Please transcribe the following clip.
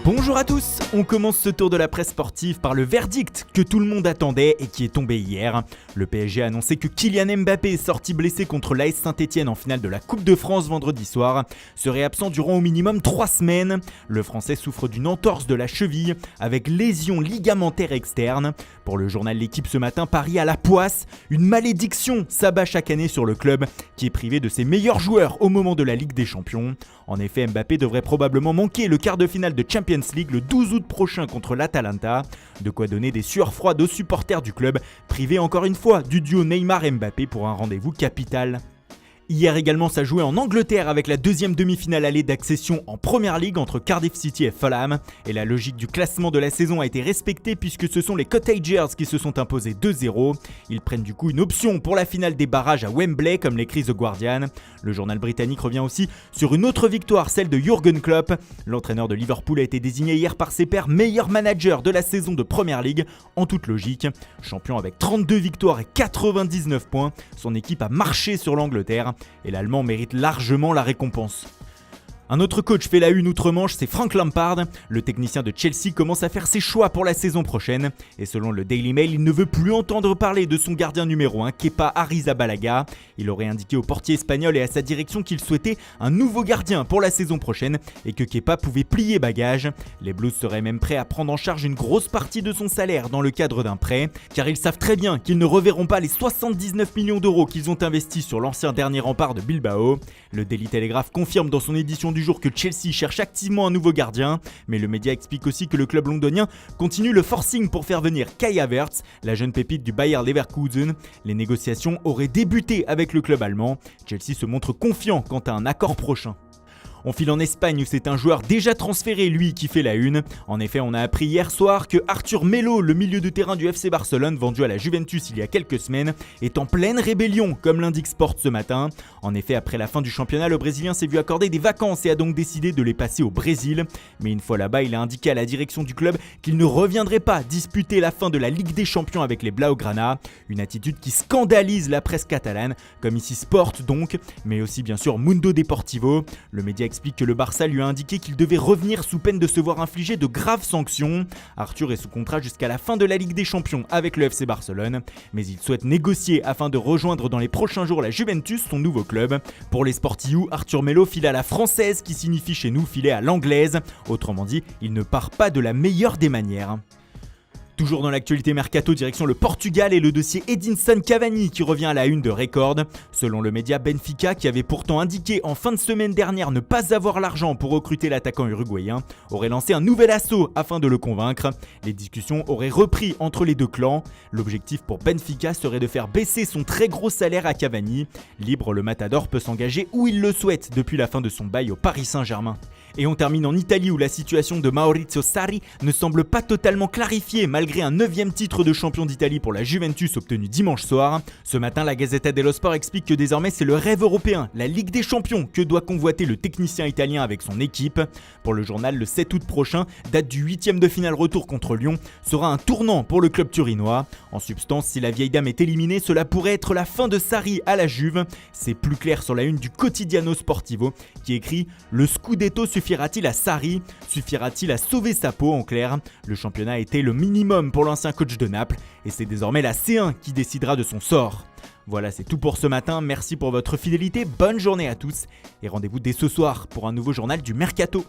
Bonjour à tous, on commence ce tour de la presse sportive par le verdict que tout le monde attendait et qui est tombé hier. Le PSG a annoncé que Kylian Mbappé, sorti blessé contre l'AS Saint-Etienne en finale de la Coupe de France vendredi soir, serait absent durant au minimum 3 semaines. Le Français souffre d'une entorse de la cheville avec lésion ligamentaire externe. Pour le journal L'Équipe ce matin, Paris à la poisse, une malédiction s'abat chaque année sur le club qui est privé de ses meilleurs joueurs au moment de la Ligue des Champions. En effet, Mbappé devrait probablement manquer le quart de finale de Champions League le 12 août prochain contre l'Atalanta. De quoi donner des sueurs froides aux supporters du club, privés encore une fois du duo Neymar-Mbappé pour un rendez-vous capital. Hier également, ça jouait en Angleterre avec la deuxième demi-finale allée d'accession en Premier League entre Cardiff City et Fulham. Et la logique du classement de la saison a été respectée puisque ce sont les Cottagers qui se sont imposés 2-0. Ils prennent du coup une option pour la finale des barrages à Wembley comme l'écrit The Guardian. Le journal britannique revient aussi sur une autre victoire, celle de Jürgen Klopp. L'entraîneur de Liverpool a été désigné hier par ses pairs meilleur manager de la saison de Premier League en toute logique. Champion avec 32 victoires et 99 points, son équipe a marché sur l'Angleterre. Et l'Allemand mérite largement la récompense. Un autre coach fait la une outre-Manche, c'est Frank Lampard. Le technicien de Chelsea commence à faire ses choix pour la saison prochaine. Et selon le Daily Mail, il ne veut plus entendre parler de son gardien numéro 1, Kepa Arrizabalaga. Il aurait indiqué au portier espagnol et à sa direction qu'il souhaitait un nouveau gardien pour la saison prochaine et que Kepa pouvait plier bagage. Les Blues seraient même prêts à prendre en charge une grosse partie de son salaire dans le cadre d'un prêt, car ils savent très bien qu'ils ne reverront pas les 79 millions d'euros qu'ils ont investis sur l'ancien dernier rempart de Bilbao. Le Daily Telegraph confirme dans son édition du jour que Chelsea cherche activement un nouveau gardien, mais le média explique aussi que le club londonien continue le forcing pour faire venir Kai Havertz, la jeune pépite du Bayer Leverkusen. Les négociations auraient débuté avec le club allemand. Chelsea se montre confiant quant à un accord prochain. On file en Espagne où c'est un joueur déjà transféré, lui, qui fait la une. En effet, on a appris hier soir que Arthur Melo, le milieu de terrain du FC Barcelone, vendu à la Juventus il y a quelques semaines, est en pleine rébellion, comme l'indique Sport ce matin. En effet, après la fin du championnat, le Brésilien s'est vu accorder des vacances et a donc décidé de les passer au Brésil. Mais une fois là-bas, il a indiqué à la direction du club qu'il ne reviendrait pas disputer la fin de la Ligue des Champions avec les Blaugrana. Une attitude qui scandalise la presse catalane, comme ici Sport donc, mais aussi bien sûr Mundo Deportivo. Le média explique que le Barça lui a indiqué qu'il devait revenir sous peine de se voir infliger de graves sanctions. Arthur est sous contrat jusqu'à la fin de la Ligue des Champions avec le FC Barcelone, mais il souhaite négocier afin de rejoindre dans les prochains jours la Juventus, son nouveau club. Pour les Sportius, Arthur Melo file à la française qui signifie chez nous filer à l'anglaise. Autrement dit, il ne part pas de la meilleure des manières. Toujours dans l'actualité mercato, direction le Portugal et le dossier Edinson Cavani qui revient à la une de Record. Selon le média Benfica, qui avait pourtant indiqué en fin de semaine dernière ne pas avoir l'argent pour recruter l'attaquant uruguayen, aurait lancé un nouvel assaut afin de le convaincre. Les discussions auraient repris entre les deux clans. L'objectif pour Benfica serait de faire baisser son très gros salaire à Cavani. Libre, le Matador peut s'engager où il le souhaite depuis la fin de son bail au Paris Saint-Germain. Et on termine en Italie où la situation de Maurizio Sarri ne semble pas totalement clarifiée malgré un 9e titre de champion d'Italie pour la Juventus obtenu dimanche soir. Ce matin, la Gazzetta dello Sport explique que désormais c'est le rêve européen, la Ligue des Champions, que doit convoiter le technicien italien avec son équipe. Pour le journal, le 7 août prochain, date du 8e de finale retour contre Lyon, sera un tournant pour le club turinois. En substance, si la vieille dame est éliminée, cela pourrait être la fin de Sarri à la Juve. C'est plus clair sur la une du Quotidiano Sportivo qui écrit « Le Scudetto suffira-t-il à Sarri ? Suffira-t-il à sauver sa peau ?» En clair, le championnat a été le minimum pour l'ancien coach de Naples et c'est désormais la C1 qui décidera de son sort. Voilà, c'est tout pour ce matin. Merci pour votre fidélité, bonne journée à tous et rendez-vous dès ce soir pour un nouveau journal du Mercato.